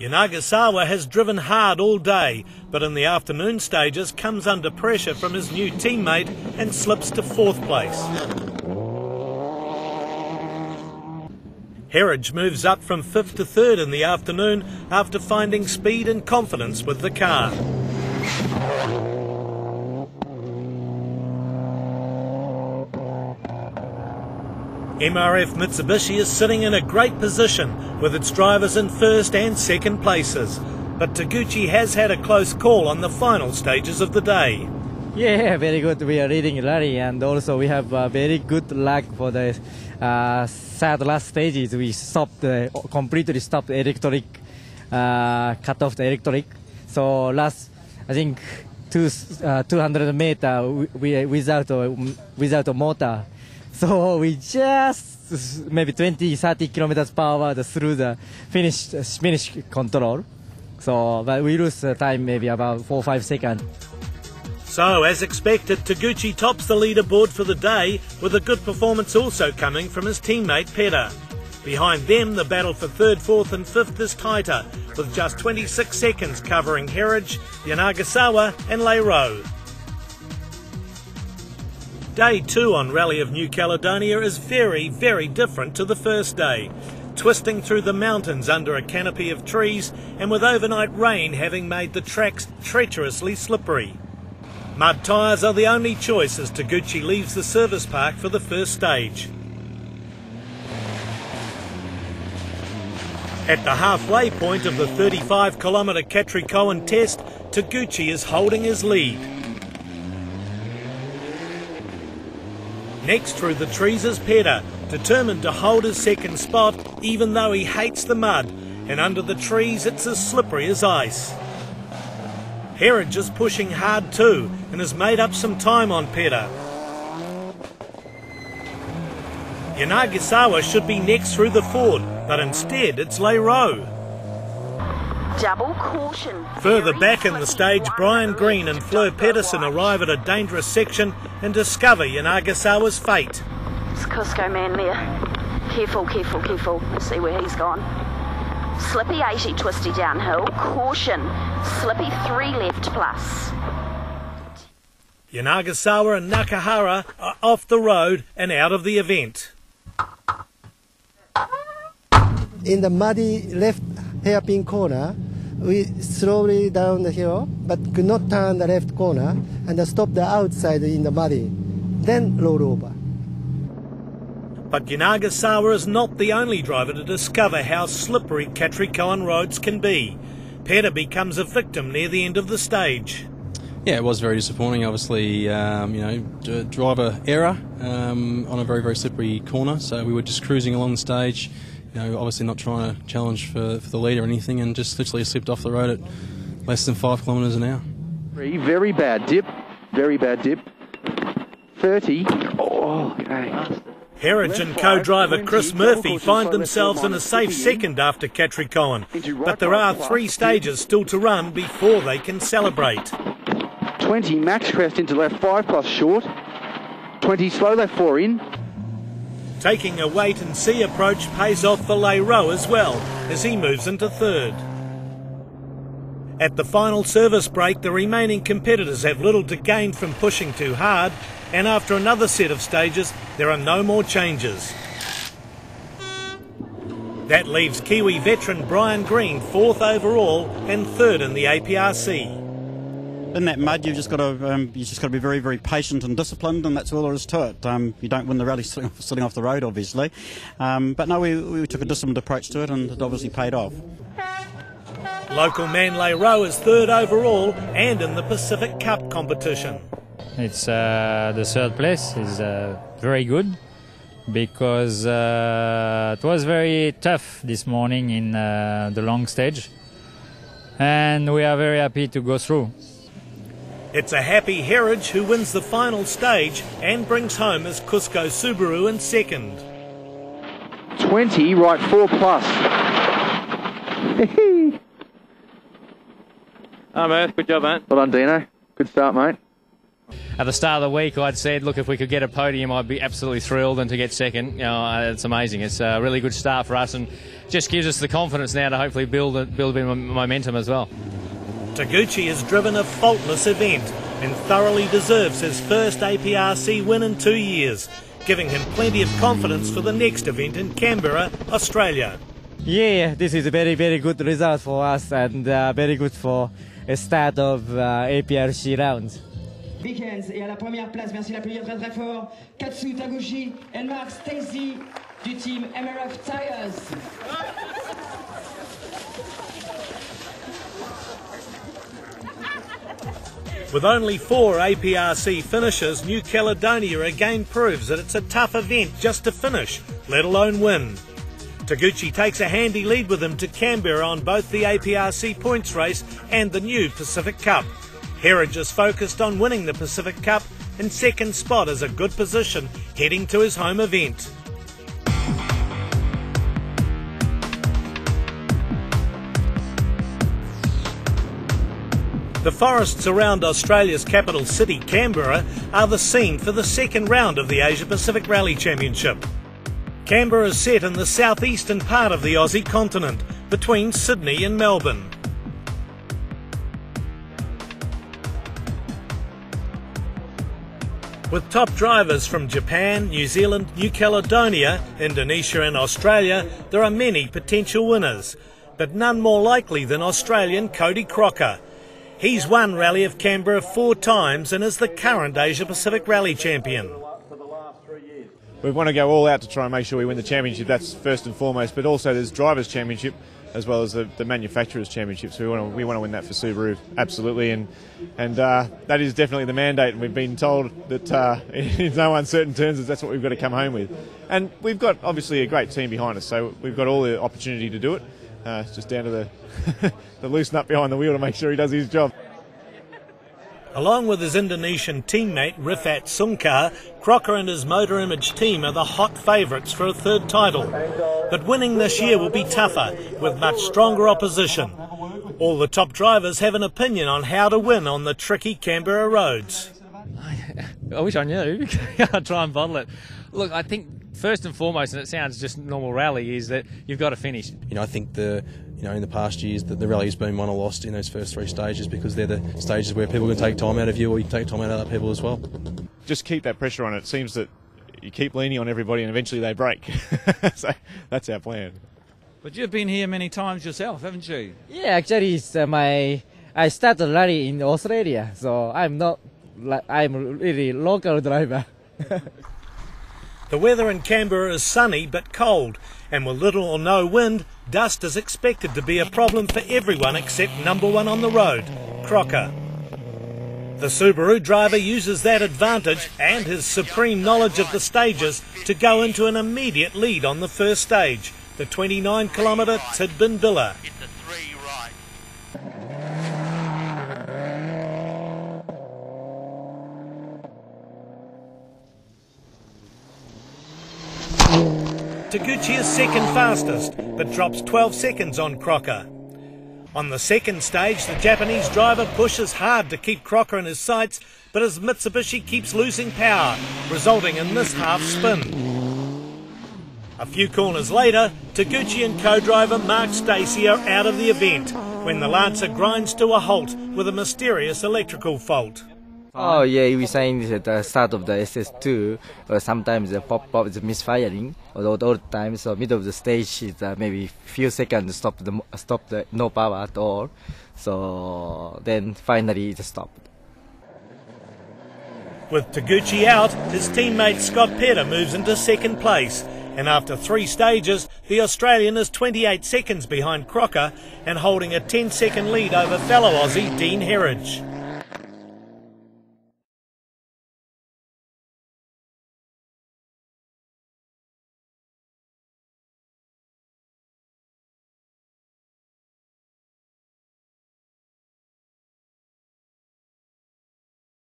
Yanagasawa has driven hard all day, but in the afternoon stages comes under pressure from his new teammate and slips to 4th place. Herridge moves up from 5th to 3rd in the afternoon after finding speed and confidence with the car. MRF Mitsubishi is sitting in a great position with its drivers in 1st and 2nd places, but Taguchi has had a close call on the final stages of the day. Yeah, very good. We are leading rally, and also we have very good luck for the third last stages. We completely stopped the electric, cut off the electric. So last, I think 200 meter without a motor. So we just maybe 20-30 kilometers per hour through the finish control. So but we lose time maybe about 4-5 seconds. So, as expected, Taguchi tops the leaderboard for the day, with a good performance also coming from his teammate pt2a. Behind them, the battle for 3rd, 4th and 5th is tighter, with just 26 seconds covering Herridge, Yanagasawa and Leroux. Day 2 on Rally of New Caledonia is very, very different to the first day. Twisting through the mountains under a canopy of trees, and with overnight rain having made the tracks treacherously slippery. Mud tyres are the only choice as Taguchi leaves the service park for the first stage. At the halfway point of the 35-kilometre Catricoan test, Taguchi is holding his lead. Next through the trees is pt2a, determined to hold his 2nd spot even though he hates the mud, and under the trees it's as slippery as ice. Herridge is pushing hard too and has made up some time on pt2a. Yanagasawa should be next through the ford, but instead it's Leroux. Double caution. Further back in the stage, Brian Green and Fleur Pedersen arrive at a dangerous section and discover Yanagasawa's fate. It's Cusco man there. Careful, careful, careful. Let's see where he's gone. Slippy 80 twisty downhill. Caution. Slippy 3 left plus. Yanagasawa and Nakahara are off the road and out of the event. In the muddy left hairpin corner, we slowly down the hill, but could not turn the left corner and stop the outside in the muddy, then roll over. But Yanagasawa is not the only driver to discover how slippery Catricoan roads can be. pt2a becomes a victim near the end of the stage. Yeah, it was very disappointing. Obviously, driver error on a very, very slippery corner. So we were just cruising along the stage, obviously not trying to challenge for the lead or anything, and just literally slipped off the road at less than 5 kilometres an hour. Very bad dip. Very bad dip. 30. Oh, okay. Herridge and co-driver Chris Murphy find themselves in a safe 2nd after Catricoan, but there are 3 stages still to run before they can celebrate. 20 max crest into left 5 plus short. 20 slow left 4 in. Taking a wait-and-see approach pays off for Leroux as well, as he moves into 3rd. At the final service break, the remaining competitors have little to gain from pushing too hard, and after another set of stages, there are no more changes. That leaves Kiwi veteran Brian Green 4th overall and 3rd in the APRC. In that mud, you've just got to be very, very patient and disciplined, and that's all there is to it. You don't win the rally sitting off the road, obviously. But no, we took a disciplined approach to it, and it obviously paid off. Local man Leroux is 3rd overall and in the Pacific Cup competition. It's the 3rd place is very good because it was very tough this morning in the long stage, and we are very happy to go through. It's a happy Herridge who wins the final stage and brings home his Cusco Subaru in 2nd. 20 right 4 plus. Mate, good job, mate. Well done, Dino. Good start, mate. At the start of the week, I'd said, look, if we could get a podium, I'd be absolutely thrilled, and to get second, you know, it's amazing. It's a really good start for us, and just gives us the confidence now to hopefully build a bit of momentum as well. Taguchi has driven a faultless event and thoroughly deserves his first APRC win in 2 years, giving him plenty of confidence for the next event in Canberra, Australia. Yeah, this is a very, very good result for us, and very good for a start of APRC rounds. Big hands, et à la première place, merci d'applaudir très très fort, Katsu Taguchi et Mark Stacy du team MRF Tires. With only 4 APRC finishes, New Caledonia again proves that it's a tough event just to finish, let alone win. Taguchi takes a handy lead with him to Canberra on both the APRC points race and the new Pacific Cup. Herridge is focused on winning the Pacific Cup, and second spot is a good position heading to his home event. The forests around Australia's capital city, Canberra, are the scene for the second round of the Asia Pacific Rally Championship. Canberra is set in the southeastern part of the Aussie continent, between Sydney and Melbourne. With top drivers from Japan, New Zealand, New Caledonia, Indonesia and Australia, there are many potential winners, but none more likely than Australian Cody Crocker. He's won Rally of Canberra 4 times and is the current Asia Pacific Rally Champion. We want to go all out to try and make sure we win the championship, that's first and foremost, but also there's Drivers' Championship as well as the Manufacturers' Championship, so we want to win that for Subaru, absolutely, and that is definitely the mandate, and we've been told that in no uncertain terms that's what we've got to come home with. And we've got obviously a great team behind us, so we've got all the opportunity to do it. It's just down to the loose nut behind the wheel to make sure he does his job. Along with his Indonesian teammate Rifat Sungkar, Crocker and his Motor Image team are the hot favourites for a third title. But winning this year will be tougher, with much stronger opposition. All the top drivers have an opinion on how to win on the tricky Canberra roads. I wish I knew. I'll try and bottle it. Look, I think first and foremost, and it sounds just normal rally, is that you've got to finish. You know, I think in the past years that the rally's been won or lost in those first 3 stages because they're the stages where people can take time out of you or you can take time out of other people as well. Just keep that pressure on it. It seems that you keep leaning on everybody and eventually they break. So that's our plan. But you've been here many times yourself, haven't you? Yeah, actually, it's I started rally in Australia, so I'm really local driver. The weather in Canberra is sunny but cold, and with little or no wind, dust is expected to be a problem for everyone except number 1 on the road, Crocker. The Subaru driver uses that advantage and his supreme knowledge of the stages to go into an immediate lead on the first stage, the 29-kilometre Tidbinbilla. Taguchi is second fastest, but drops 12 seconds on Crocker. On the second stage, the Japanese driver pushes hard to keep Crocker in his sights, but his Mitsubishi keeps losing power, resulting in this half spin. A few corners later, Taguchi and co-driver Mark Stacey are out of the event, when the Lancer grinds to a halt with a mysterious electrical fault. Oh yeah, we saying at the start of the SS2, sometimes the pop is misfiring, or all the time, so middle of the stage is maybe few seconds stop the no power at all. So then finally it stopped. With Taguchi out, his teammate Scott Petter moves into second place, and after 3 stages, the Australian is 28 seconds behind Crocker and holding a 10-second lead over fellow Aussie Dean Herridge.